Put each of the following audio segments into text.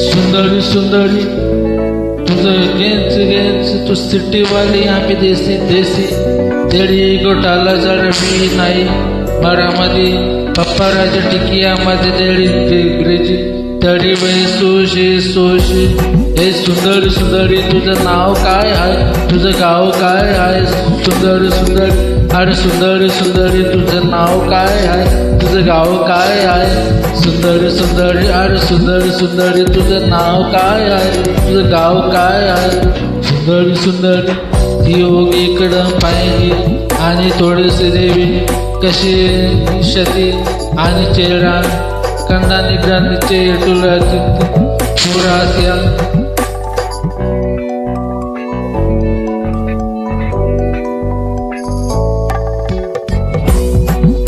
सुंदरी सुंदरी तुझं गेंच गेंच तू सिटीवाली आम्ही देसी देसी तेरी गोटाला जर मी नाही मरामध्ये पप्पा राजा टिकियामध्ये तेरी डिग्रीची तरी वय सोशी सोशी. हे सुंदरी सुंदरी तुझं नाव काय आहे तुझं गाव काय आहे सुंदरी सुंदरी अरे सुंदरी सुंदरी तुझं नाव काय आहे तुझं गाव काय आहे सुंदरी सुंदरी अरे सुंदरी सुंदरी तुझं नाव काय आहे तुझं गाव काय आहे सुंदरी सुंदरी. ती योग इकडं पाहिजे आणि थोडीशी देवी कशी शती आणि चेहरा कंदा निग्रांचे तुला पुरास्या.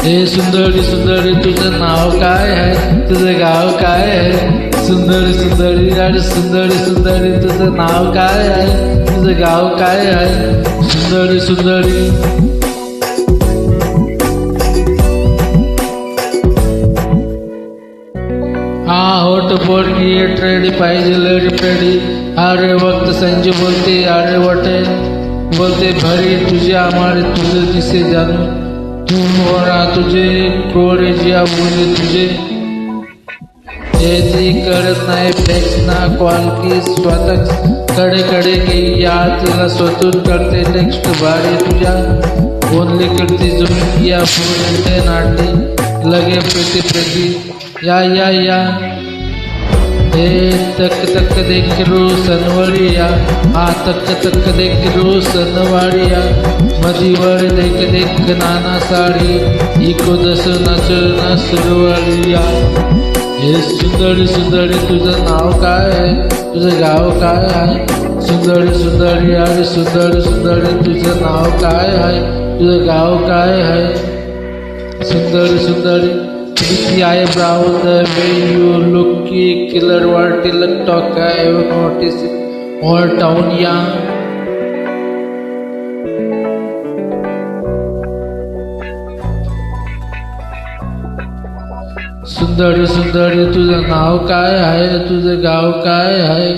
हे सुंदरी सुंदरी तुझं नाव काय आहे तुझं गाव काय आहे सुंदरी सुंदरी अरे सुंदरी सुंदरी तुझं नाव काय आहे तुझं गाव काय आहे सुंदरी सुंदरी. हा होट पोरगी ट्रेडी पाहिजे लेडी प्रेडी अरे वक्त संजय बोलते अरे वटे बोलते भरी तुझे हमारे तुझे जिसे जानू तू मोरा तुझे कोरे जिया बोले तुझे. ती करत नाही फ्लेक्स ना कॉल की स्वतः कडे कडे की या तिला स्वतून करते टेक्स्ट भारी तुझ्या ओनली करती जमीन किया पूरे नाटे लगे प्रति प्रति या हे तक तक देख रो सनवरिया हा तक तक देख रो सनवारिया मधीवर देख देख नाना साडी इको दस नच नसरवरिया. हे सुंदरी सुंदरी तुझं नाव काय आहे तुझं गाव काय आहे सुंदरी सुंदरी अरे सुंदरी सुंदरी तुझं नाव काय आहे तुझं गाव काय आहे सुंदरी सुंदरी. Pretty eyebrow, the way you look, killer what till talk, I have noticed it all town, yeah. सुंदरी सुंदरी तुझं नाव काय आहे तुझं गाव काय आहे